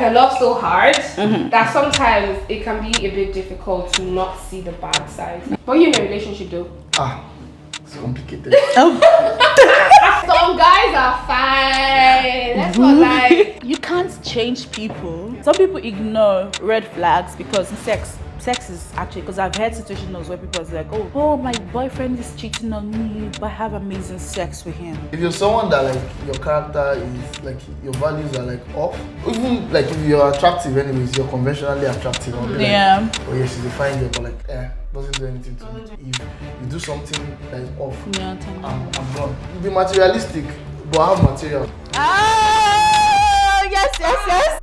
can love so hard that sometimes it can be a bit difficult to not see the bad side. But you're in a relationship though. It's complicated. Some guys are fine. That's not like you can't change people. Some people ignore red flags because sex is actually, because I've had situations where people are like, oh, my boyfriend is cheating on me, but I have amazing sex with him. If you're someone that like your character is like your values are like off, even like if you're attractive anyways, you're conventionally attractive. I'll be like, oh yeah, she's a fine girl, but like doesn't do anything to me. If you do something that is off, I'm gone. You be materialistic, but have material. Yes.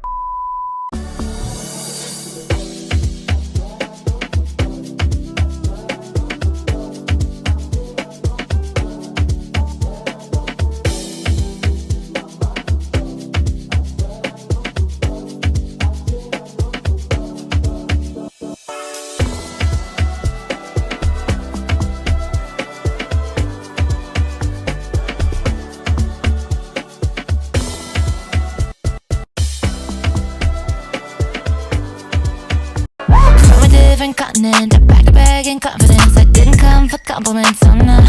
Continent, I pack a bag in confidence. I didn't come for compliments. I'm not.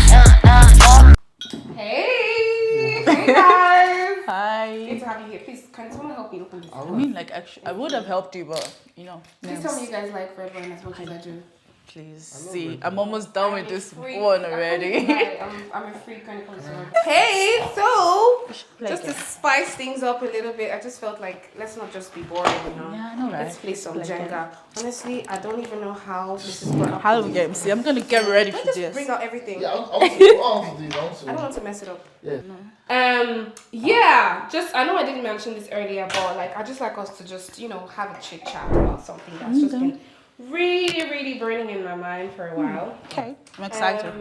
Hey guys. Hi. Good to have you here. Please, can someone help me open this? I mean, like, actually, I would have helped you, but Please tell me you guys like red wine as much as I do. Please. See, I'm almost done with this one already. I'm a freak when it comes to wine. Hey, so just to spice things up a little bit, I just felt like let's not just be boring, Yeah, I know, right? Let's play some Jenga. Honestly, I don't even know how this is going to How do we get? See, I'm gonna get ready for just this. bring out everything. Yeah, I don't want to mess it up. Yeah. I know I didn't mention this earlier, but like I just like us to just have a chit chat about something that's just been really burning in my mind for a while. Okay, I'm excited.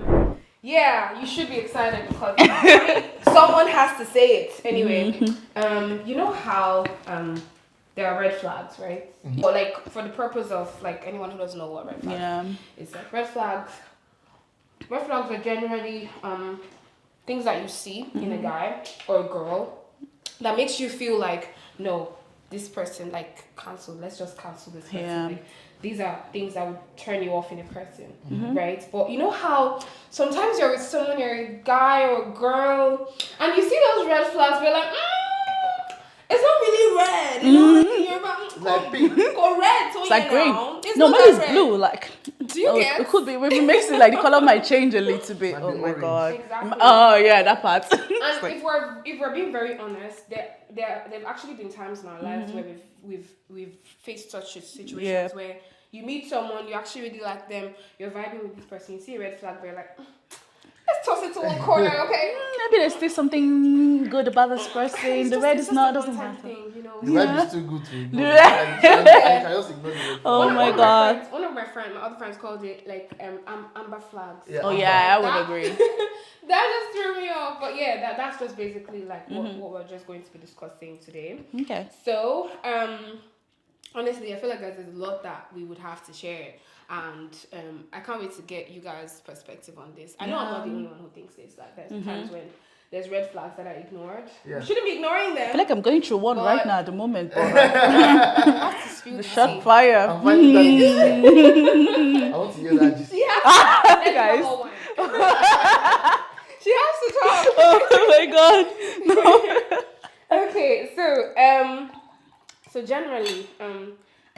You should be excited because someone has to say it anyway. You know how there are red flags, right? But like for the purpose of like anyone who doesn't know what red flags is, like red flags are generally things that you see in a guy or a girl that makes you feel like, no, this person, like, let's just cancel this person. Like, these are things that would turn you off in a person, right? But you know how sometimes you're with someone, you're a guy or a girl, and you see those red flags, you're like, it's not really red, you're about like pink or red, so it's like green. It's No, not mine is red. blue. Like, do you get? It could be. If we mix it, like the color might change a little bit. Might Oh be my orange. god. Exactly. Oh yeah, that part. And if we're being very honest, there've actually been times in our lives where we've faced such situations where you meet someone, you actually really like them, you're vibing with this person, you see a red flag, but you're like, let's toss it to one corner, okay? Maybe there's still something good about this person. The red is not doesn't matter. Thing, The vibe is too good to ignore. Yeah. I can just ignore it. Oh my god. One of my other friends called it like amber flags. Yeah, Oh yeah, I would agree. That just threw me off. But yeah, that's just basically like what we're just going to be discussing today. Okay. So, honestly, I feel like there's a lot that we would have to share. And I can't wait to get you guys' perspective on this. I know I'm not the only one who thinks this. Like there's times when there's red flags that are ignored. Yeah. We shouldn't be ignoring them. I feel like I'm going through one right now at the moment. But the shot fire. I'm finding that I want to hear that just Guys. She has to talk. Oh my god. No. Okay, so generally, I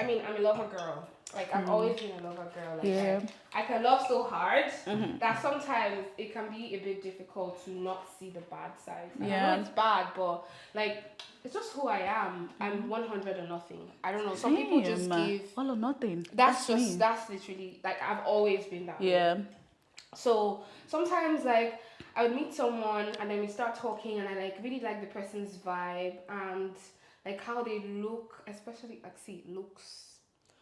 mean, I'm a lover girl. Like I've always been a lover girl. Like I can love so hard that sometimes it can be a bit difficult to not see the bad side. I know it's bad, but like it's just who I am. I'm 100 or nothing. I don't know. Some people just give all or nothing. That's literally like I've always been that way. So sometimes like I would meet someone and then we start talking and I like really like the person's vibe and like how they look, especially like looks.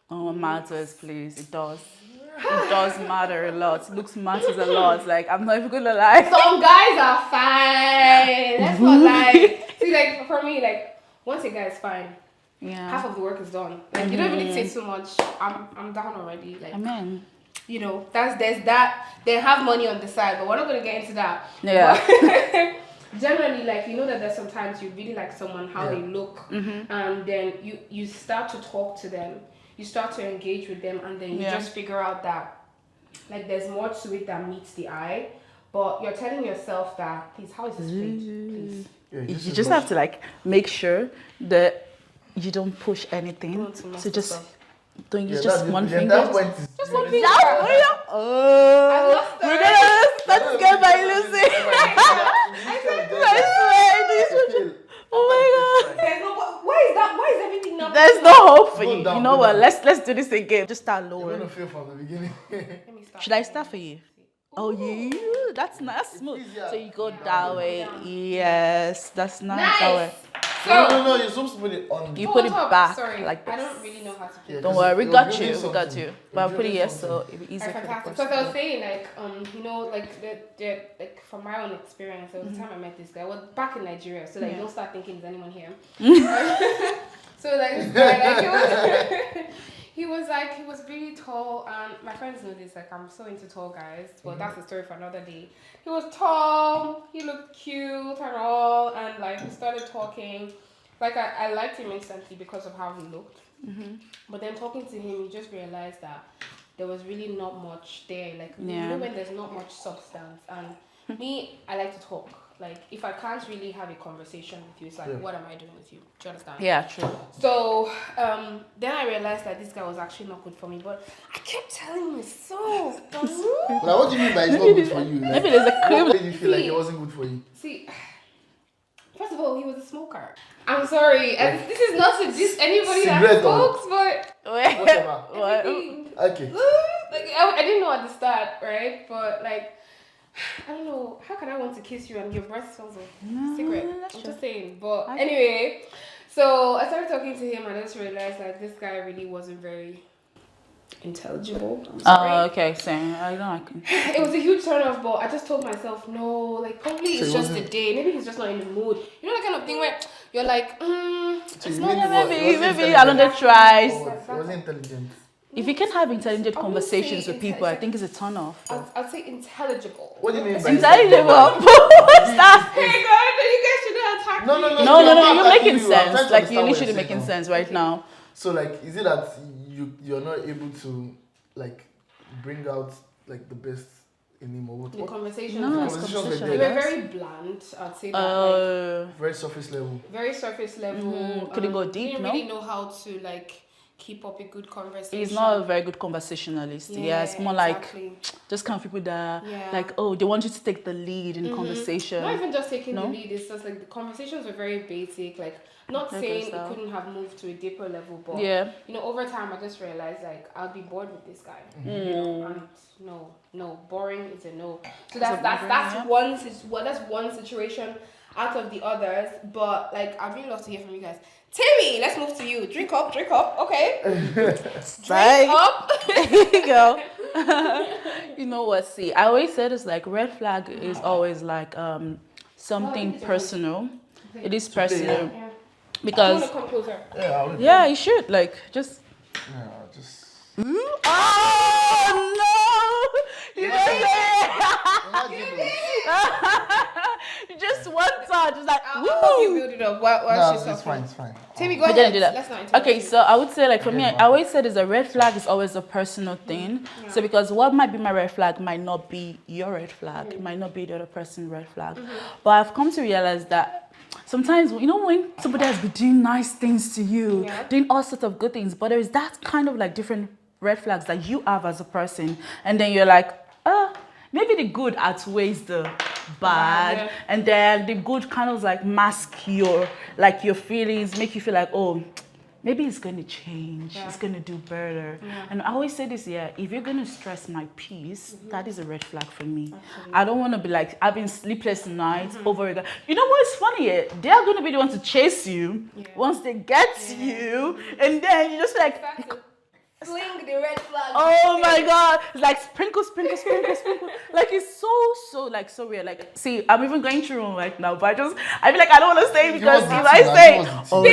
Oh, it matters, please. It does. It does matter a lot. Looks matters a lot. Like, I'm not even gonna lie. Some guys are fine. That's not like. See, like, for me, like, once a guy is fine, half of the work is done. Like, you don't even need to say too much. I'm down already. Like, Amen. You know, there's that. They have money on the side, but we're not gonna get into that. Yeah. generally, like, you know that there's sometimes you really like someone, how they look, and then you start to talk to them, you start to engage with them, and then you just figure out that, like, there's more to it than meets the eye, but you're telling yourself that, please, how is this plate? Please. Yeah, You just have to like make sure that you don't push anything. So just don't use just one finger. That point is Just one finger. Oh, we're gonna let's go by Lucy. Oh my god. There's no, why is that? Why is everything not? There's no hope for you. down, You know go what? down. Let's do this again. Just start You're lower. gonna feel from the beginning. Let me start. Should I start for you? Oh yeah, that's nice. That's smooth. easier. So you go that way. Yes, that's nice. Nice. That way. No, you're supposed to put it on. You put it Top. back Sorry, like this. I don't really know how to do Yeah, it. Don't 'cause worry, we you're got building you. We got something. you. But I'll put it building here something. so it'll be easier for the Fantastic. person. So I was saying, like, you know, like like from my own experience, there was a time I met this guy. Well, back in Nigeria, so like you don't start thinking, is anyone here? So like this guy, like he was really tall, and my friends know this. Like, I'm so into tall guys. Well, that's a story for another day. He was tall. He looked cute and all, and like we started talking. Like I liked him instantly because of how he looked. But then talking to him, you just realized that there was really not much there. Like, you know, when there's not much substance. And me, I like to talk. Like, if I can't really have a conversation with you, it's like, what am I doing with you? Do you understand? Yeah, true. So then I realized that this guy was actually not good for me. But I kept telling myself, Like, what do you mean by it's not good for you? Like, Maybe there's a what cream. made you feel like it wasn't good for you? see, first of all, he was a smoker. I'm sorry, and this is not to diss anybody that Cigarette or- smokes, but Whatever. What? everything. Okay. Like, I didn't know at the start, right? But like, I don't know, how can I want to kiss you and your breath smells of cigarette? I'm just saying. But anyway, so I started talking to him and I just realized like this guy really wasn't very intelligible. I'm sorry. Oh, okay, same. I don't like him. It was a huge turn off, but I just told myself, no, like probably So it's it just a wasn't- day. Maybe he's just not in the mood. You know that kind of thing where you're like, So you No, mean it was- it maybe wasn't another intelligent? tries. Oh, it wasn't intelligent. If you can have intelligent I wouldn't conversations say with people, I think it's a turn off. I'd say intelligible. What do you mean by Intelligible. Stop. Hey God, you guys shouldn't attack No, me. no, no. No, I'm not you're attacking making you. I'm trying sense. to Like, you're understand what literally you're making saying sense right now. So like, is it that you're not able to like bring out like the best in him or The what? conversations, No, it's Conversations conversation. with they them. were very bland. I'd say that, like, Very surface level. very surface level. Couldn't go deep, Didn't no? really know how to like keep up a good conversation. He's not a very good conversationalist. Yeah, it's more exactly. like just kind of people that Yeah. like, oh, they want you to take the lead in conversation. Not even just taking No? the lead, it's just like the conversations were very basic. Like, not Okay, saying so- it couldn't have moved to a deeper level, but Yeah. you know, over time I just realized like I'll be bored with this guy. And no, boring is a no. So that's yeah. that's one situation out of the others. But like I'd really love to hear from you guys. Timmy, let's move to you. Drink up, okay? Drink up. There you go. You know what? See, I always said it's like red flag is always like something personal. It is personal Yeah. because You wanna come closer? yeah, you should like just. Just. Oh no! You didn't say it. Just one touch, just like I'll help you woo. build it up while No, she's it's fine. talking. It's fine. Timmy, go We're ahead. gonna do that. Let's not interrupt Okay, you. so I would say like for me, I always said is a red flag is always a personal thing. So because what might be my red flag might not be your red flag, it might not be the other person's red flag. But I've come to realize that sometimes, you know, when somebody has been doing nice things to you, Yeah. doing all sorts of good things, but there is that kind of like different red flags that you have as a person, and then you're like, maybe the good outweighs the bad, Yeah. and then the good kind of like mask your feelings, make you feel like, oh, maybe it's going to change, it's going to do better. And I always say this, if you're going to stress my peace, that is a red flag for me. I don't want to be like having sleepless nights over again. You know what's funny? They are going to be the ones to chase you once they get you, and then you just feel like, Sling the red flag. oh my God, it's like sprinkle. Like it's so weird. Like, see, I'm even going through one right now, but I feel like I don't want to say it because if I say, oh no,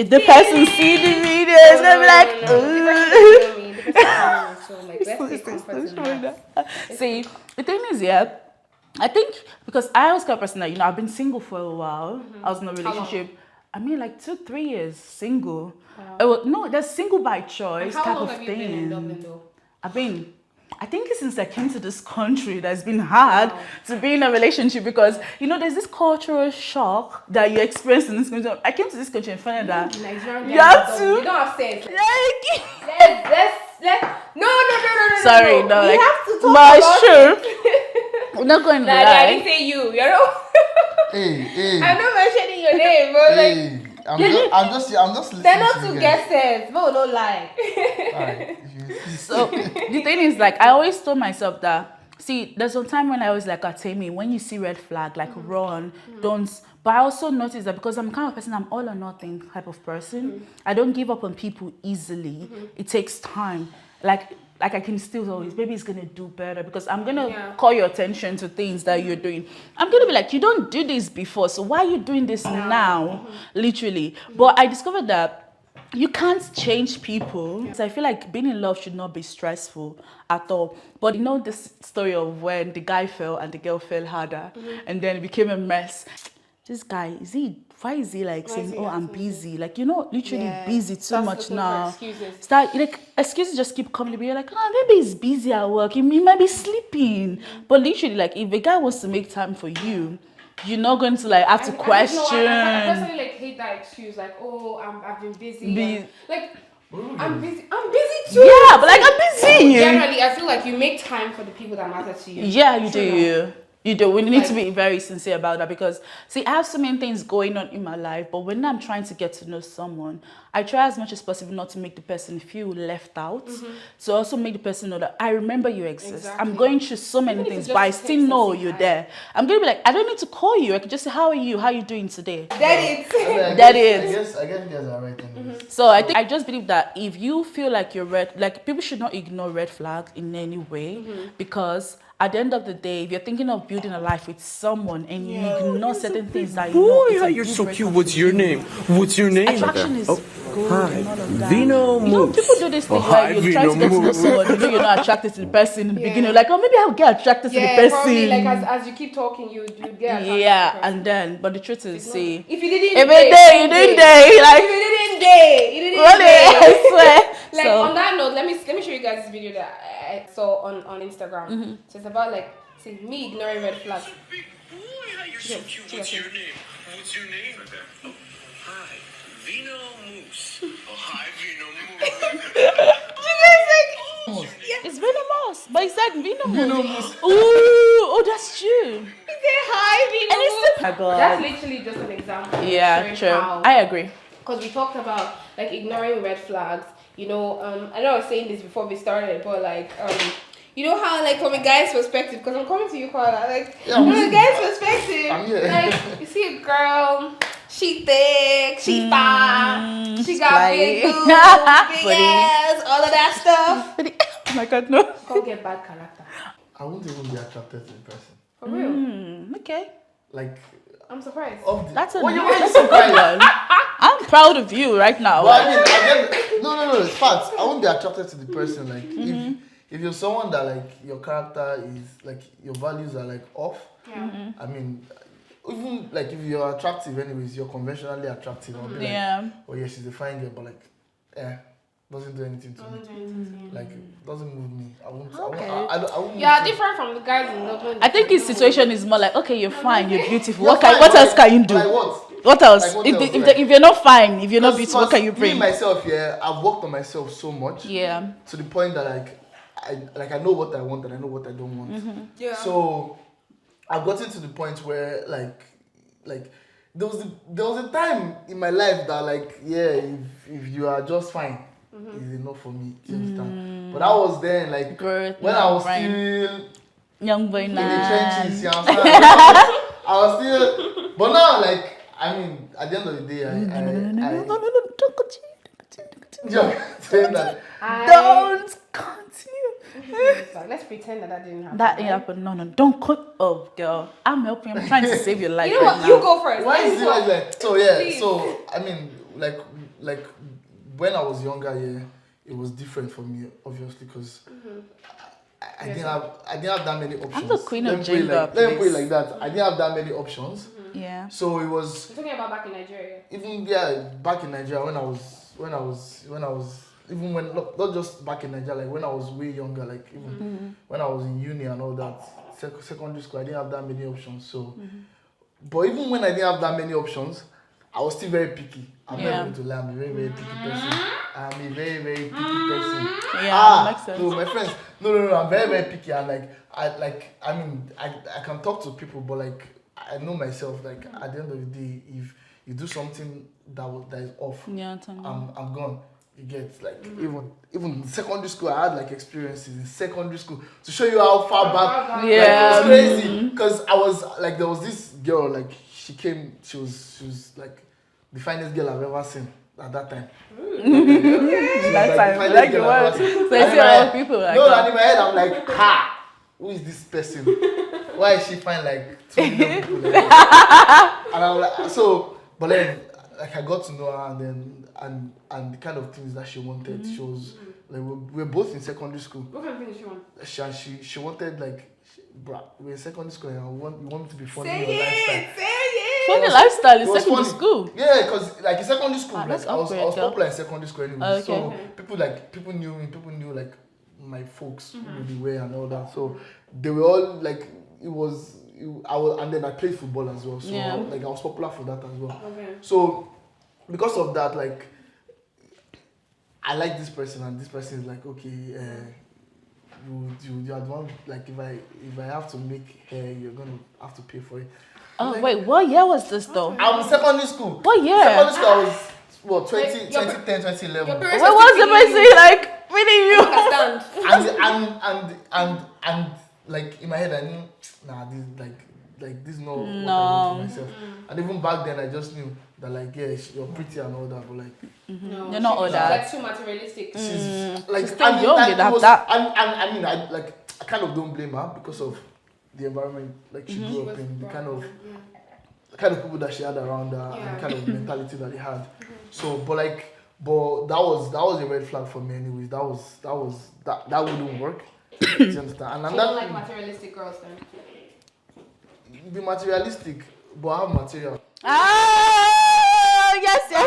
if the person see the video, it's gonna be like, So like, let's take comfort in that. see, the thing is, I think because I was kind of person that, I've been single for a while. I was in a relationship. I mean, like 2-3 years single. Wow. No, that's single by choice and type how long of have thing. You been in Dublin, though? I think since I came to this country, that's been hard to be in a relationship because, there's this cultural shock that you experience in this country. I came to this country and found out that you have to. You don't have sense. Let's. No. Sorry, no. We have to talk about it. We're not going to lie. I didn't say you. Hey. I'm not mentioning your name, bro. I'm just listening. They're not two guesses, but don't lie. Alright. So the thing is, like, I always told myself that, see, there's some time when I was like, Temi, when you see red flag, like run, don't. But I also noticed that because I'm the kind of person, I'm all or nothing type of person. I don't give up on people easily. It takes time. Like I can still always, maybe it's going to do better because I'm going to call your attention to things that you're doing. I'm going to be like, you don't do this before, so why are you doing this now? Literally. But I discovered that you can't change people. So I feel like being in love should not be stressful at all. But this story of when the guy fell and the girl fell harder and then it became a mess. This guy, why is he like saying, I'm busy? Like, literally busy too much now. Excuses just keep coming. You're like, maybe he's busy at work. He might be sleeping. But literally, like, if a guy wants to make time for you, you're not going to, like, have to question. I personally, like, hate that excuse. Like, I've been busy. I'm busy. I'm busy too. Yeah, but like, I'm busy. Generally, I feel like you make time for the people that matter to you. Yeah, you do. You do. We need to be very sincere about that because, see, I have so many things going on in my life, but when I'm trying to get to know someone, I try as much as possible not to make the person feel left out. So also make the person know that I remember you exist. Exactly. I'm going through so many things, but I still know you're there. I'm going to be like, I don't need to call you. I can just say, how are you? How are you doing today? That is. I guess you guys are right. So I just believe that if you feel like people should not ignore red flags in any way because at the end of the day, if you're thinking of building a life with someone and you ignore certain things that you're so cute. What's your name? Attraction is good. Hi, Vino moves. People do this thing where you try to get to know someone, you're not attracted to the person in the beginning. Like, maybe I'll get attracted to the person. Probably, like, as you keep talking, you get attracted to the person. And then, but the truth is, see, if you didn't date, I swear. Like, on that note, let me show you guys this video that I saw on Instagram. So it's about, like, see, me ignoring red flags. You're so cute. What's your name? Oh, hi, Vino Moose. Oh, hi, Vino Moose. It's venomous, but he said venomous. Ooh, that's true. He said hi, Vino. That's literally just an example. Yeah, true. I agree. Because we talked about, like, ignoring red flags. I know I was saying this before we started, but, like, you know how, like, from a guy's perspective, because I'm coming to you, Coherla, like, from a guy's perspective, like, you see a girl, she thick, she fine, she got big boobs, big ass, all of that stuff. Oh my God, no. Can't get bad character. I won't even be attracted to the person. For real? Okay. Like, I'm surprised. That's a nice one. I'm proud of you right now. Well, I mean, no, it's facts. I won't be attracted to the person. Like, if you're someone that, like, your character is, like, your values are, like, off. Yeah. I mean, even, like, if you're attractive anyways, you're conventionally attractive. I'll be like, oh yeah, she's a fine girl, but, like, doesn't do anything to me. Like, doesn't move me. I won't. Okay. I won't. Yeah, different from the guys in Dublin. I think his situation is more like, okay, you're fine, you're beautiful. What else can you do? Like what? What else? Like If you're not fine, if you're not beautiful, what can you bring? Me myself, I've worked on myself so much. Yeah. To the point that, like, I know what I want and I know what I don't want. Yeah. So I've gotten to the point where, like there was a time in my life that, like, if you are just fine, is enough for me. You understand? But I was then, like, when I was still young boy in now the trenches, you understand? I was still, but now, like, I mean, at the end of the day, don't continue. Let's pretend that didn't happen. That ain't happened. No, don't cut. Oh, girl, I'm helping. I'm trying to save your life. You know what? You go first. Why is it like that? So yeah, so I mean, like when I was younger, it was different for me, obviously, because I didn't have that many options. I'm the queen of Let me gender. put it like that. I didn't have that many options. Yeah. So it was. You're talking about back in Nigeria. Even back in Nigeria when I was even when not just back in Nigeria, like when I was way younger, like even when I was in uni and all that, secondary school, I didn't have that many options. So, but even when I didn't have that many options, I was still very picky. I'm not going to lie, I'm a very, very picky person. I'm a very, very picky person. Yeah, makes sense. No, my friends, no, I'm very, very picky. And I can talk to people, but like I know myself. Like at the end of the day, if you do something that is off, I'm gone. You get like even in secondary school, I had like experiences in secondary school to show you how far back. Yeah, like, it was crazy because I was like there was this girl like she was like the finest girl I've ever seen at that time. That time, like the word. So I see a lot of people like that. And in my head I'm like, who is this person? Why is she fine like 2 million people? Like and I'm like, but then like I got to know her and then and the kind of things that she wanted. She was like we're both in secondary school. What kind of things she want? She wanted like we're in secondary school and you want me to be funny Say in your lifestyle. Funny lifestyle in It was secondary funny. school. Yeah, because like in secondary school, that's like I was popular in secondary school anyway. Okay. So people knew me, people knew like my folks really well and all that. So they were all like and then I played football as well. So like I was popular for that as well. Okay. So because of that, like I like this person and this person is like, okay, you are the one, like if I have to make hair, you're gonna have to pay for it. Oh like, wait, what year was this though? I was in secondary school. What year? Secondary school I was 2010, 2011. What was the person like reading you? and like in my head I knew this is not what I want for myself. And even back then I just knew that like you're pretty and all that, but like no, you're not all that. Like too materialistic. She's like still young enough that. And I mean I kind of don't blame her because of the environment like she grew up in, the kind of people that she had around her and the kind of mentality that they had. So but that was a red flag for me anyways. That wouldn't work. Do you understand? And You don't like materialistic girls then? Be materialistic, but have material. Yes. Okay.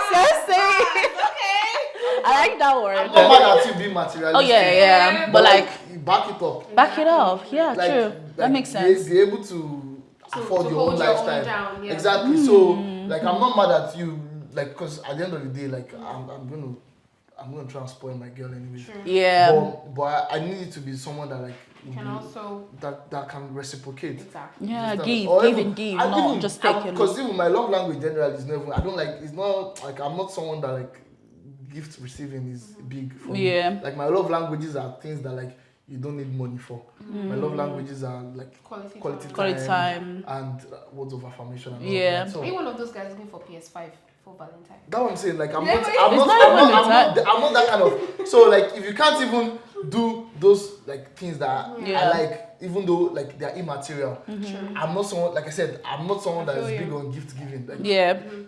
I like that word. I'm not mad at you being materialistic. Oh yeah. But like back it up. Back it up. Yeah, Like, true. That makes sense. Be able to afford your own hold your own lifestyle. down, yeah. Exactly. So like I'm not mad at you, like because at the end of the day, like I'm gonna try and spoil my girl anyway. Sure. Yeah. But I need it to be someone that like Can also that can reciprocate. exactly. Yeah, Understand? give Or and give, and not even, just take it. Because even my love language generally is never. I don't like. It's not like I'm not someone that like gift receiving is big for me. Yeah. Like my love languages are things that like you don't need money for. My love languages are like quality time and words of affirmation. And all Yeah. that. So, Are you one of those guys looking for PS5 for Valentine? that's what I'm saying. Like I'm Yeah, not. but I'm it's not. not even I'm not that kind of. So like if you can't even do those like things that I like, even though like they are immaterial. I'm not someone, like I said, I'm not someone that is big on gift giving. Like,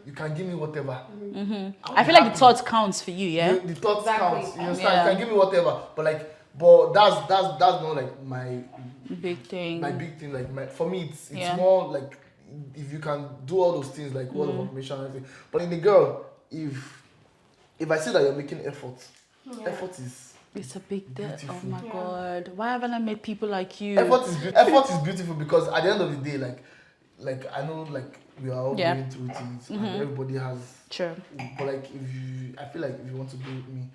you can give me whatever. I feel like the thought counts for you, yeah. The thought counts. You understand? Yeah. You can give me whatever, but that's not like my Big thing. My big thing, like for me, it's more like if you can do all those things, like word of affirmation and everything. But in a girl, if I see that you're making effort is. It's a big deal. Beautiful. Oh my god. Why haven't I met people like you? Effort is beautiful because at the end of the day, like I know like we are all going through things and everybody has. Sure. But like I feel like if you want to be with me,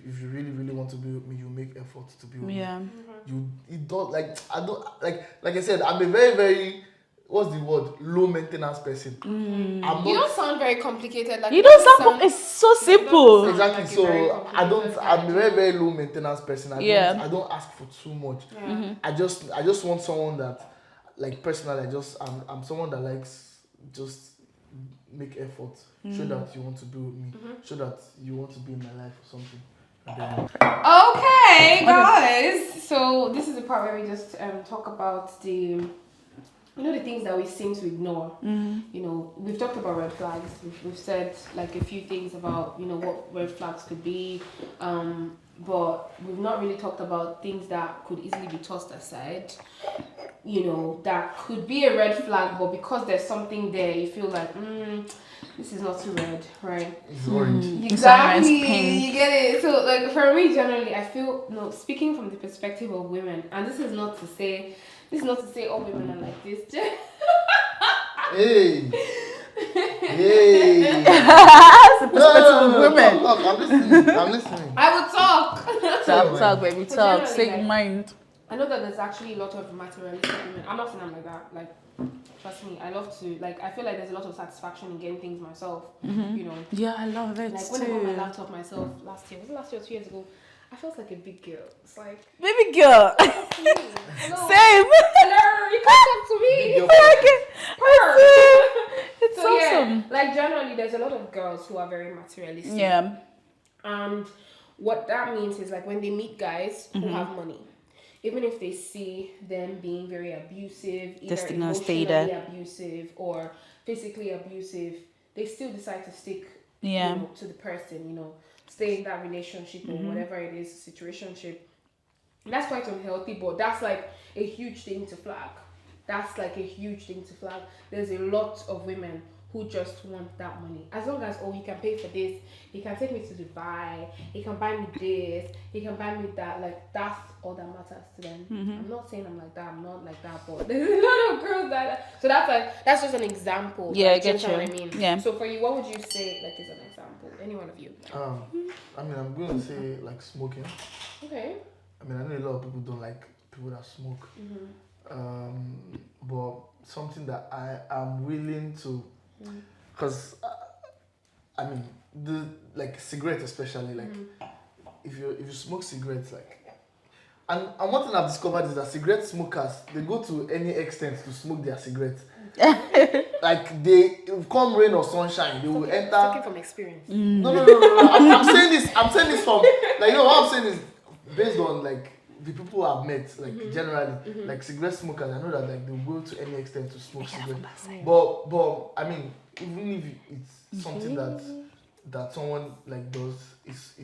if you really really want to be with me, you make effort to be with me. Yeah. You don't like I don't like I said, I'm a very very what's the word? Low maintenance person. You don't sound very complicated. Like You don't sound. It's so simple. Exactly. like So very I don't. I'm a very very low maintenance person. I don't ask for too much. Yeah. I just want someone that, like personally, I'm someone that likes just make effort. Show that you want to be with me. Show that you want to be in my life or something. And then, Okay, guys. So this is the part where we just talk about the you know, the things that we seem to ignore. You know, we've talked about red flags. We've said like a few things about, you know, what red flags could be. But we've not really talked about things that could easily be tossed aside. You know, that could be a red flag, but because there's something there, you feel like, this is not too red, right? It's orange. Exactly, you get it. So, like, for me, generally, I feel, no, speaking from the perspective of women, and this is not to say all women are like this. Hey! Hey! That's the perspective of women. Talk, I'm listening. I would talk. Talk, baby, But talk. generally, Say your like, mind. I know that there's actually a lot of materialistic women. I'm not saying I'm like that. Like, trust me, I love to, like, I feel like there's a lot of satisfaction in getting things myself. You know. Yeah, I love it Like, when I got my laptop myself last year, was it last year or 2 years ago? I felt like a big girl. It's like, Baby girl. hello. Same. Hello, you can't talk to me. Big girl. It's So awesome. yeah, like generally, there's a lot of girls who are very materialistic. Yeah. And what that means is like when they meet guys who have money, even if they see them being very abusive, either Just gonna emotionally stay there. abusive or physically abusive, they still decide to stick Yeah. you know, to the person, you know, stay in that relationship or whatever it is, situationship. That's quite unhealthy, but that's like a huge thing to flag. That's like a huge thing to flag. There's a lot of women who just want that money. As long as, oh, he can pay for this, he can take me to Dubai, he can buy me this, he can buy me that. Like, that's all that matters to them. I'm not saying I'm like that, I'm not like that, but there's a lot of girls that. So that's just an example. Yeah, I like, get do you know you. what I mean? Yeah. So for you, what would you say, like, is an example? Any one of you? I mean, I'm going to say like smoking. Okay. I mean, I know a lot of people don't like people that smoke. But something that I am willing to, because I mean, the like cigarettes especially, like if you smoke cigarettes, like, and one thing I've discovered is that cigarette smokers, they go to any extent to smoke their cigarettes. Like they come rain or sunshine, they will enter. Talking from experience. No. I'm saying this from like, you know what I'm saying is based on like the people I've met, like generally, like cigarette smokers. I know that like they'll go to any extent to smoke cigarettes. But I mean, even if it's something that someone like does, is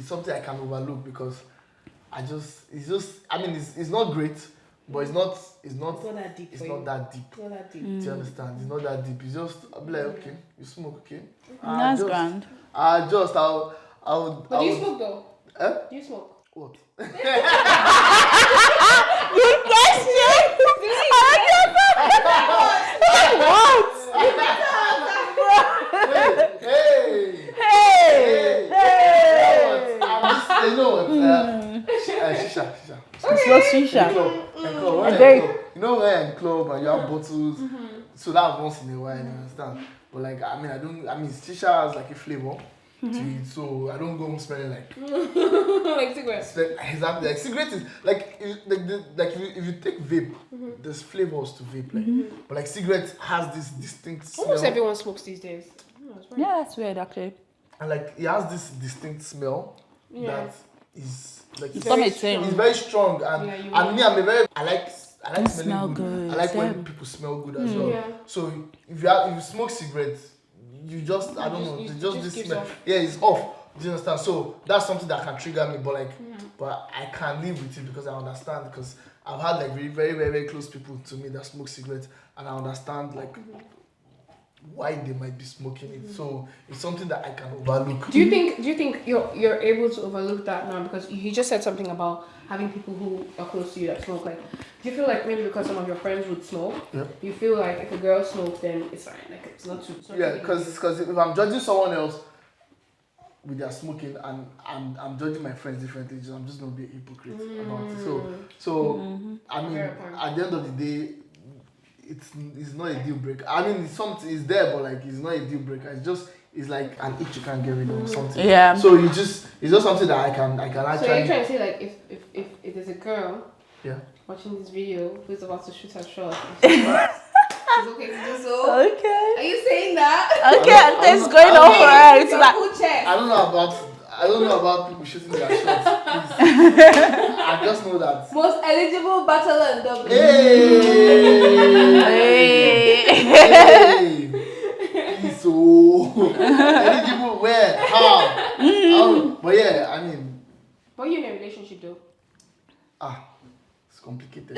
something I can overlook because I mean it's not great, but it's not that deep. It's not that deep. It's not that deep. Do you understand? It's not that deep. It's just I'll be like, okay, you smoke, okay. That's grand. I'll But do you smoke though? Do you smoke? What? Good question. What? Hey! You know what? Shisha. It's not shisha. In club. You know when you're in club and you have bottles, so that's once in a while, you understand? But like, I mean, shisha has like a flavor to it, so I don't go home smelling like like cigarettes. Exactly, like cigarettes is like if you take vape, there's flavors to vape, like, but like cigarettes has this distinct smell. Almost everyone smokes these days. Yeah, that's weird actually. And like it has this distinct smell that is like it's very strong and me I like smelling good. I like when people smell good as well. Yeah. So if you smoke cigarettes, you just I don't know, it just this smell. Off. Yeah, it's off. Do you understand? So that's something that can trigger me, but like but I can live with it because I understand, because I've had like very, very, very, very close people to me that smoke cigarettes, and I understand like why they might be smoking it. So it's something that I can overlook. Do you think you're able to overlook that now? Because you just said something about having people who are close to you that smoke. Like, do you feel like maybe because some of your friends would smoke, you feel like if a girl smokes, then it's fine. Like it's not too. Because if I'm judging someone else with their smoking and I'm judging my friends differently, I'm just gonna be a hypocrite about it. So I mean, at the end of the day, it's not a deal breaker. I mean, it's there, but like it's not a deal breaker. It's like an itch you can't get rid of or something. Yeah. So it's just something that I can actually. So you're trying to say like if there's a girl watching this video who's about to shoot her shot, she's okay to do so. Okay. Are you saying that? Okay, it's going on for her. It's like I don't know about people shooting their shots. Please. I I just know that. Most eligible bachelor in Dublin. Hey. He's so eligible where? How? But yeah, I mean. But you're in a relationship though. It's complicated.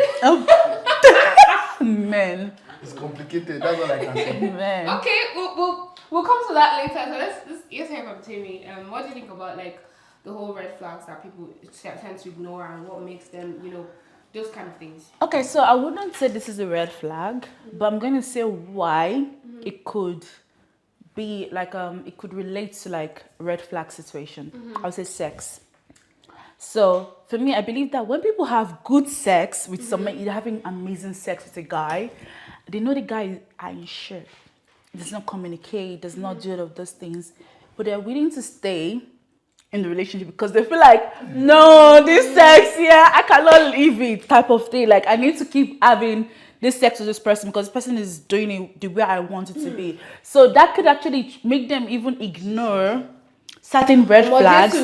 Man. It's complicated. That's all I can say. Man. Okay, we'll come to that later. So let's hear from Temi. What do you think about like the whole red flags that people tend to ignore and what makes them, those kind of things? Okay, so I wouldn't say this is a red flag, but I'm going to say why it could be like it could relate to like a red flag situation. I would say sex. So for me, I believe that when people have good sex with someone, either having amazing sex with a guy, they know the guy ain't sure, does not communicate, does not do all of those things, but they're willing to stay in the relationship because they feel like, no, this sex, I cannot leave it type of thing. Like I need to keep having this sex with this person because this person is doing it the way I want it to be. So that could actually make them even ignore certain red flags.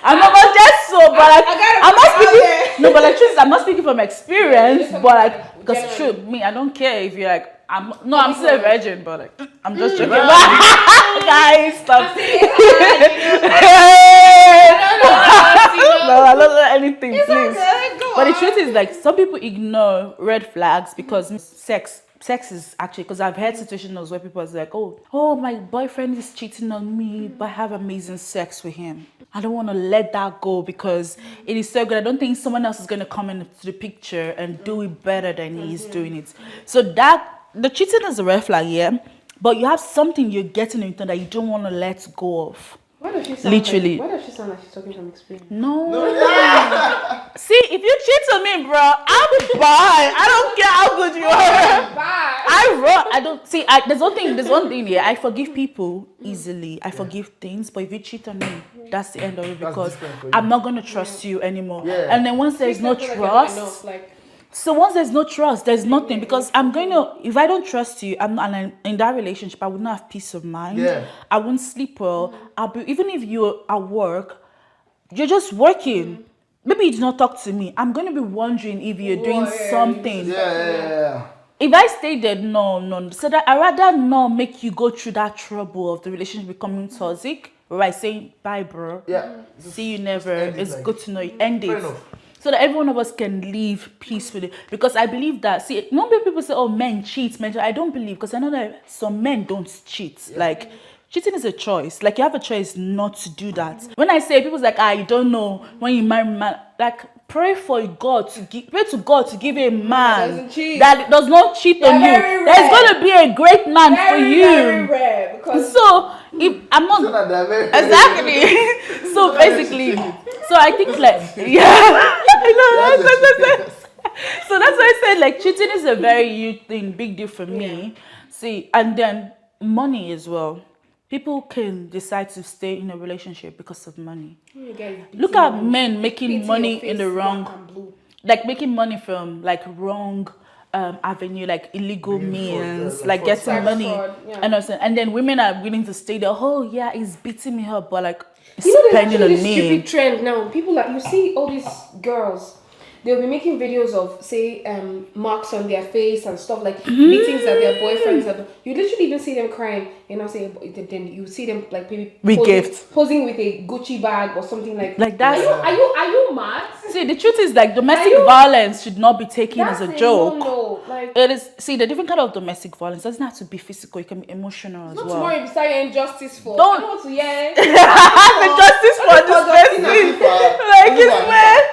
I'm not just so, but like, I'm not speaking. No, but like, truth is, I'm not speaking from experience. But like, because true, me, I don't care if you're like, I'm still a virgin, but like, I'm just joking. Guys, stop. No, I don't know anything, please. But the truth is, like, some people ignore red flags because sex is actually, because I've had situations where people are like, oh, my boyfriend is cheating on me, but I have amazing sex with him. I don't want to let that go because it is so good. I don't think someone else is going to come into the picture and do it better than he's doing it. So the cheating is a red flag, but you have something you're getting into that you don't want to let go of. Why does she sound literally? Why does she sound like she's talking from experience? No. See, if you cheat on me, bro, I'll be bye. I don't care how good you are. Bye. I don't see. There's one thing here. I forgive people easily. I forgive things, but if you cheat on me, that's the end of it because I'm not gonna trust you anymore. Yeah. And then once there's no trust. So once there's no trust, there's nothing because if I don't trust you, I'm in that relationship, I would not have peace of mind. Yeah. I wouldn't sleep well. Even if you're at work, you're just working. Maybe you do not talk to me. I'm going to be wondering if you're doing something. Yeah. If I stay there, no. So that I rather not make you go through that trouble of the relationship becoming toxic. Right, saying bye, bro. Yeah. See you never. It's like, good to know you. End it. enough. So that every one of us can live peacefully. Because I believe that, normally people say, men cheat. I don't believe, because I know that some men don't cheat. Yeah. Like, cheating is a choice. Like, you have a choice not to do that. When I say, people's like, you don't know when you marry man. Like, pray to God to give you a man that does not cheat on you. There's going to be a great man for you. Very rare, because so, if I'm not... Exactly. So, basically... So I think So that's why I said like cheating is a very huge thing, big deal for me. See, and then money as well. People can decide to stay in a relationship because of money. Look at men making money in the wrong, like making money from like wrong avenue, like illegal means, like getting money, and then women are willing to stay there. He's beating me up, but like. There's actually this stupid trend now. People you see all these girls, they'll be making videos of say marks on their face and stuff like beatings that their boyfriends have. You literally even see them crying. Then you see them like maybe posing with a Gucci bag or something like that. Are you mad? See, the truth is like domestic violence should not be taken as a joke. No, like it is. See, the different kind of domestic violence doesn't have to be physical. It can be emotional as well. Not tomorrow you decide you're injustice for. Don't. I don't want to hear. Injustice for this person. Like it's mad.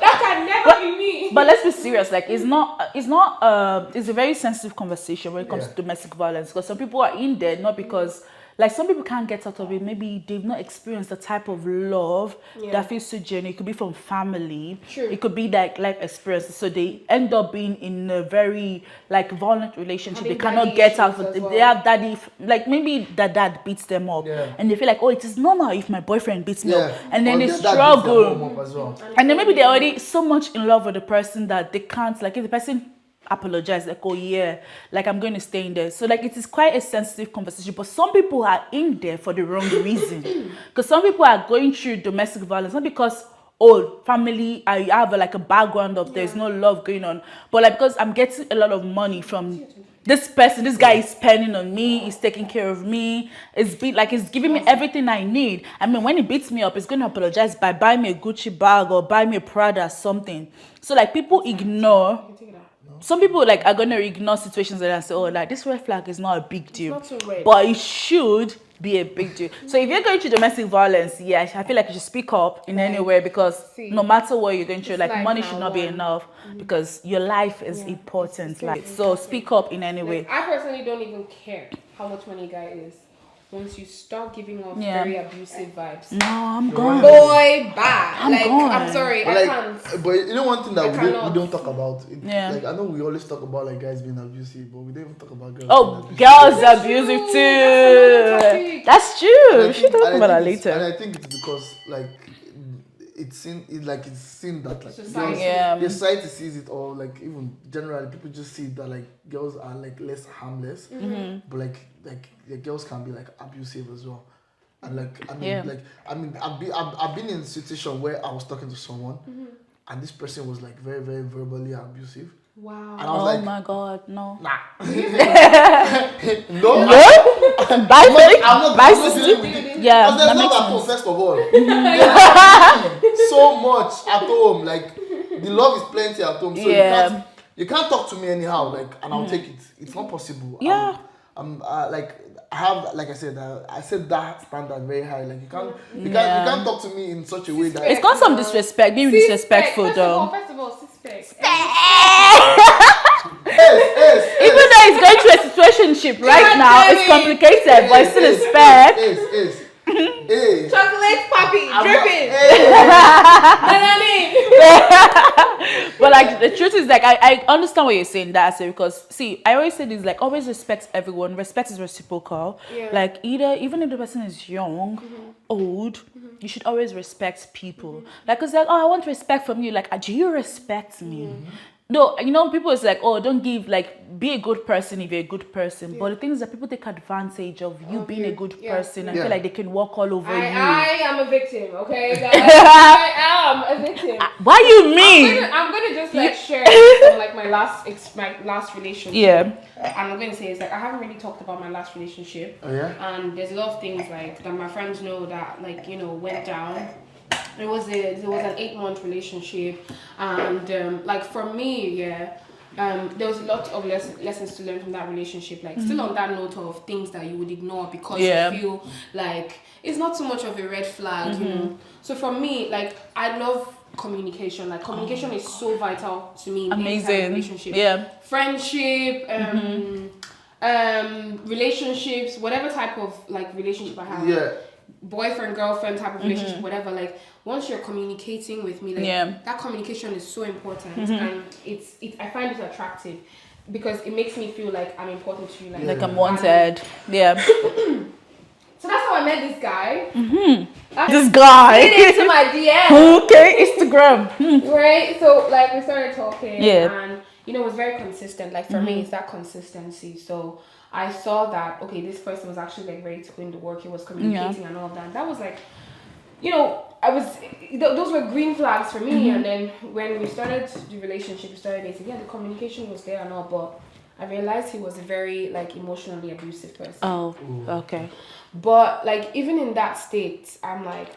That can never be me. But let's be serious. Like it's a very sensitive conversation when it comes to domestic violence because some people are in there not because. Like some people can't get out of it. Maybe they've not experienced the type of love that feels so genuine. It could be from family. True. It could be like life experiences. So they end up being in a very like violent relationship. They cannot get out of it. They have daddy, like maybe the dad beats them up, and they feel like, it is normal if my boyfriend beats me up, and then they struggle. And then maybe they're already so much in love with the person that they can't. Like if the person apologize, like, oh yeah, like I'm going to stay in there. So like it is quite a sensitive conversation, but some people are in there for the wrong reason. Because some people are going through domestic violence, not because family, I have like a background of there's no love going on, but like because I'm getting a lot of money from this person, this guy is spending on me, he's taking care of me, it's giving me everything I need. I mean, when he beats me up, he's going to apologize by buying me a Gucci bag or buy me a Prada or something. So like people ignore. Some people like are gonna ignore situations like that and say, oh, like this red flag is not a big deal, but it should be a big deal. So if you're going through domestic violence, yeah, I feel like you should speak up in any way, because no matter what you're going through, like money should not be enough, because your life is important. Like, so speak up in any way. I personally don't even care how much money a guy is. Once you start giving off very abusive vibes, no, I'm gone. Boy, bad. I'm gone. I'm sorry, But I can't. But you know one thing that we don't talk about. Yeah. I know we always talk about like guys being abusive, but we don't even talk about girls. Oh, being abusive. girls are abusive too. That's true. We should talk about that later. And I think it's because like it's seen that like Society. girls, the society sees it, or like even generally people just see that like girls are like less harmless, but like the girls can be like abusive as well. And like I've been in a situation where I was talking to someone and this person was like very, very verbally abusive. Wow. And I was like, my God, no. nah. No? Bye, Felix. Bye, sister. Yeah, because there's that not makes at home, sense. first of all. So much at home. Like, the love is plenty at home. So you can't talk to me anyhow. Like, and I'll take it. It's not possible. Yeah. I'm like, I have, like I said that standard very high. Like, you can't talk to me in such a way that It's got some disrespect, being disrespectful though. First of all, suspect. Even though he's going through a situationship right now, it's complicated, but it's still respect. Chocolate puppy dripping. But like the truth is, like I understand what you're saying, that's it, because see, I always say this, like always respect everyone. Respect is reciprocal. Like even if the person is young, old, you should always respect people. Like it's like, oh, I want respect from you. Like, do you respect me? No, you know, people is like, oh, don't give, like, be a good person if you're a good person. But the thing is that people take advantage of you being a good person and feel like they can walk all over you. I am a victim, okay, guys? I am a victim. What you mean? I'm gonna just like share from like my last relationship. Yeah. And I'm gonna say is like I haven't really talked about my last relationship. Oh yeah. And there's a lot of things like that my friends know that like went down. It was an 8-month relationship, and like for me, there was a lot of lessons to learn from that relationship. Like still on that note of things that you would ignore because you feel like it's not so much of a red flag, you know. So for me, like I love communication. Like communication is so vital to me in any type of relationship. Friendship, relationships, whatever type of like relationship I have. Boyfriend, girlfriend type of relationship, whatever, like once you're communicating with me, like that communication is so important, and I find it attractive because it makes me feel like I'm important to you, like I'm wanted. So that's how I met this guy. This guy into my DM. Okay, Instagram. Right, so like we started talking, and it was very consistent. Like for me, it's that consistency. So I saw that, okay, this person was actually like ready to put in the work. He was communicating and all of that. That was like, those were green flags for me. And then when we started the relationship, we started dating, the communication was there and all, but I realized he was a very like emotionally abusive person. Oh, okay. But like even in that state, I'm like,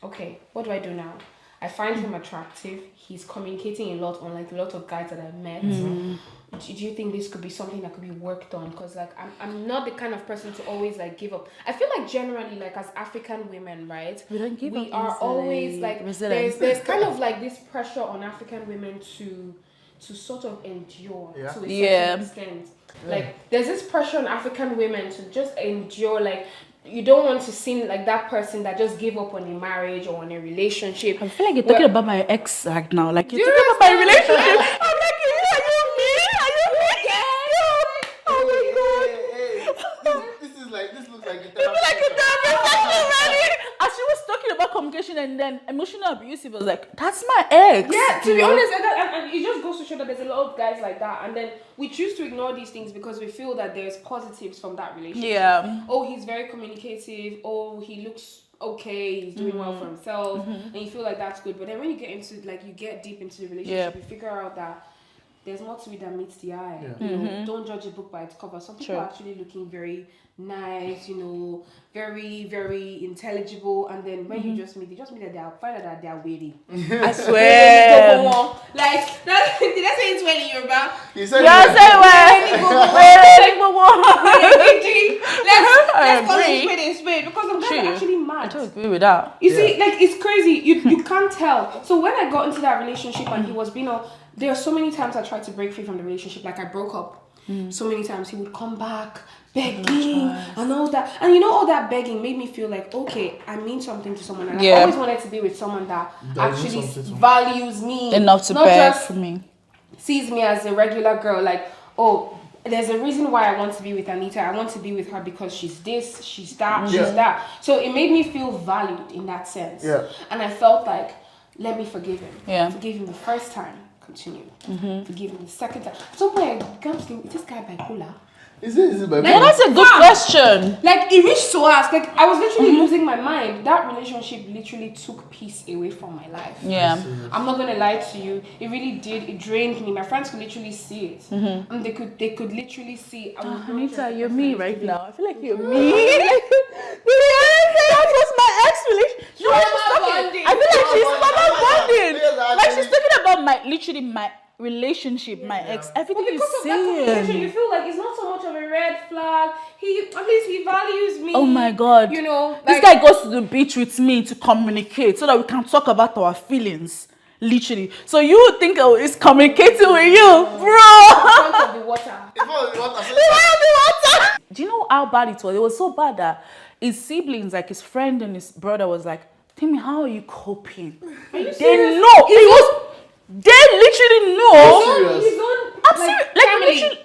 okay, what do I do now? I find him attractive. He's communicating a lot on like a lot of guys that I've met. Do you think this could be something that could be worked on? Because like I'm not the kind of person to always like give up. I feel like generally like as African women, right? We don't give up. We are always like there's kind of like this pressure on African women to sort of endure to a certain extent. Like there's this pressure on African women to just endure. Like you don't want to seem like that person that just gave up on a marriage or on a relationship. I feel like you're talking about my ex right now. Like you're talking about my relationship. I'm like, are you me? Oh my god. This looks like a As she was talking about communication, emotion and then emotional abusive. I was like, that's my ex. Yeah, to be honest, and it just goes to show that there's a lot of guys like that, and then we choose to ignore these things because we feel that there's positives from that relationship. Yeah. Oh, he's very communicative. Oh, he looks okay. He's doing well for himself, and you feel like that's good. But then when you get into you get deep into the relationship, you figure out that there's more to it than meets the eye. Yeah. You know, don't judge a book by its cover. Some people are actually looking very nice, very, very intelligible, and then when you just meet that they are find out that they are witty. I swear. Like that, did I say it's well in Yoruba? You said Let's call it spade because some guys are actually mad. I don't agree with that. You see, like it's crazy. You can't tell. So when I got into that relationship and he was being there are so many times I tried to break free from the relationship. Like I broke up. So many times he would come back begging and all that. And all that begging made me feel like, okay, I mean something to someone. And I always wanted to be with someone that actually values me. Enough to beg for me. Sees me as a regular girl. Like, oh, there's a reason why I want to be with Anita. I want to be with her because she's this, she's that, she's that. So it made me feel valued in that sense. Yeah. And I felt like, let me forgive him. Yeah. Forgive him the first time. Continue. Forgive him the second time. So when I got to him, is this guy bipolar? Is it bipolar? Yeah, that's a good question. Like it reached to us. Like I was literally losing my mind. That relationship literally took peace away from my life. Yeah. I'm not gonna lie to you. It really did. It drained me. My friends could literally see it. And they could literally see. Anita, you're me right now. I feel like you're me. That was my ex relationship. I feel like she's mama bonding. Like she's talking about my relationship, my ex, everything you saying. You feel like it's not so much of a red flag. At least he values me. Oh my God. This guy goes to the beach with me to communicate so that we can talk about our feelings. Literally. So you would think it's communicating with you, bro. In front of the water. In front of the water. Do you know how bad it was? It was so bad that his siblings, like his friend and his brother, was like, Temi, how are you coping? Are you serious? They know. They literally know. His own Literally.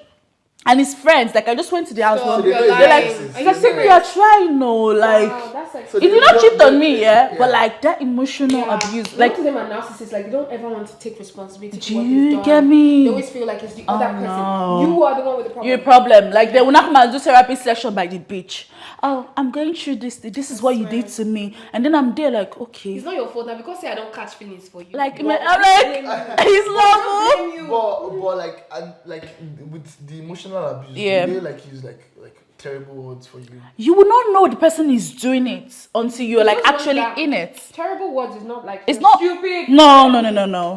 And his friends, like I just went to the house. So they're like, you are trying, no, like. Wow, that's like. He did not cheat on me, but like that emotional abuse, like. Most of them are narcissists. Like they don't ever want to take responsibility. Do you get me? They always feel like it's the other person. You are the one with the problem. You're a problem. Like they will not come and do therapy session by the beach. Oh, I'm going through this. This is what you did to me, and then I'm there like, okay. It's not your fault now because I don't catch feelings for you. Like I'm like, he's love. But like with the emotional abuse, do they like use like terrible words for you? You will not know the person is doing it until you're like actually in it. Terrible words is not like it's not stupid. No.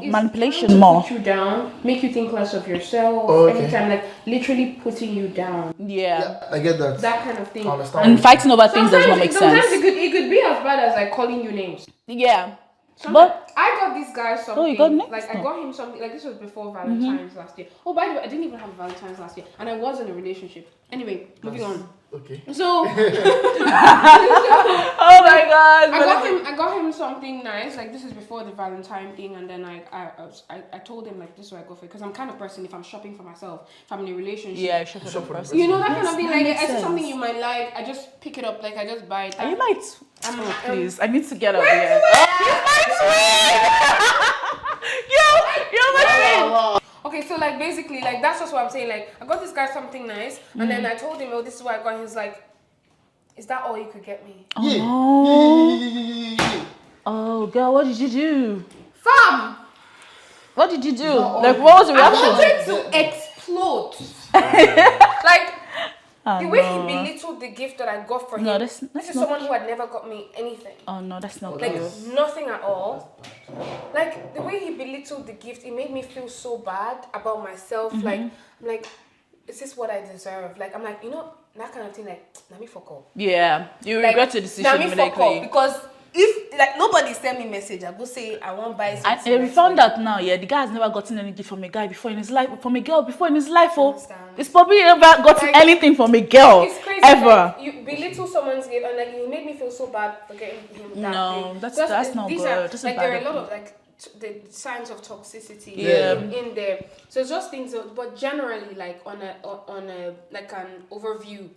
It's manipulation more. Put you down, make you think less of yourself. Anytime, like literally putting you down. Yeah, I get that. That kind of thing. I understand. And fighting over things does not make sense. Sometimes it could be as bad as like calling you names. Yeah. But I got this guy something. Oh, you got names? Like I got him something. Like this was before Valentine's last year. Oh, by the way, I didn't even have Valentine's last year, and I was in a relationship. Anyway, moving on. Okay. So. Oh my God. I got him something nice. Like this is before the Valentine thing, and then I told him like this is what I go for because I'm kind of person if I'm shopping for myself, if I'm in a relationship. Yeah, shop for the person. You know that kind of thing. Like I see something you might like, I just pick it up. Like I just buy it. You might. Please, I need to get out here. You're my twin. Okay, so like basically like that's just what I'm saying. Like I got this guy something nice, and then I told him, oh, this is what I got. He's like, is that all you could get me? Oh, girl, what did you do? Fam! What did you do? Like, what was the reaction? I wanted to explode. Like, the way he belittled the gift that I got for him. This is someone who had never got me anything. Oh, no, that's not like, good. nothing at all. Like, the way he belittled the gift, it made me feel so bad about myself. Like, I'm like, is this what I deserve? Like, I'm like, that kind of thing, like, let me fuck up. Yeah, you regret your decision immediately. Because if like nobody send me message, I go say I won't buy something. And we found out now, the guy has never gotten any gift from a guy before in his life, from a girl before in his life. It's probably never gotten anything from a girl ever. Like, you belittle someone's gift, and like you made me feel so bad for getting him that. No, that's not good. That's like there are a lot of like the signs of toxicity in there. So it's just things, but generally like on a like an overview.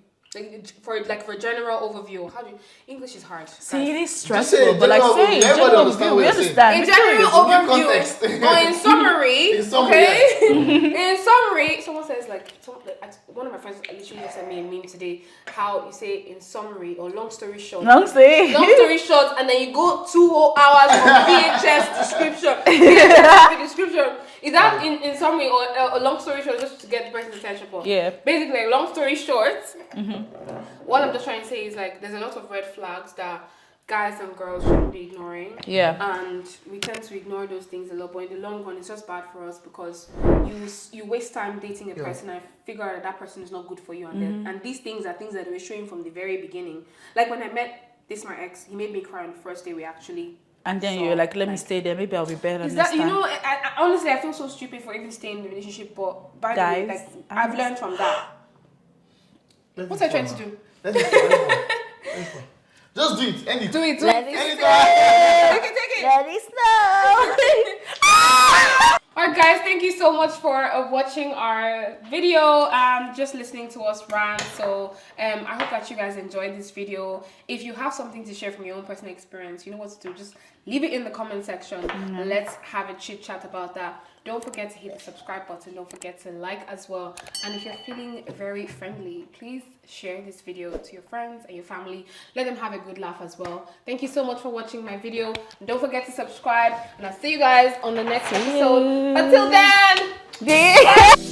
for general overview. How do you, English is hard. See, it is Just say stressful, but like general say overview. Everybody general understand overview, what we you're saying. understand. In general overview, context. or in summary, In summary, okay? In summary, someone says one of my friends literally sent me a meme today. How you say in summary or long story short. Long story short, and then you go 2 whole hours of VHS description. VHS description. Is that in summary or a long story short just to get the person's attention? For? Yeah. Basically, like, long story short, what I'm just trying to say is like there's a lot of red flags that guys and girls shouldn't be ignoring. Yeah. And we tend to ignore those things a lot, but in the long run, it's just bad for us because you waste time dating a person and figure out that person is not good for you. And these things are things that we were showing from the very beginning. Like when I met my ex, he made me cry on the first day we actually. And then you're like, let me stay there. Maybe I'll be better Is next that, time. I honestly, I feel so stupid for even staying in the relationship, but by Guys, the way, like, I've learned from that. What are you trying to do? Let's go. Just do it. End it. Do it. Let it Take it. Let it snow. Alright guys, thank you so much for watching our video and just listening to us rant. So I hope that you guys enjoyed this video. If you have something to share from your own personal experience, you know what to do. Just leave it in the comment section and let's have a chit chat about that. Don't forget to hit the subscribe button. Don't forget to like as well. And if you're feeling very friendly, please share this video to your friends and your family. Let them have a good laugh as well. Thank you so much for watching my video. And don't forget to subscribe. And I'll see you guys on the next episode. Until then,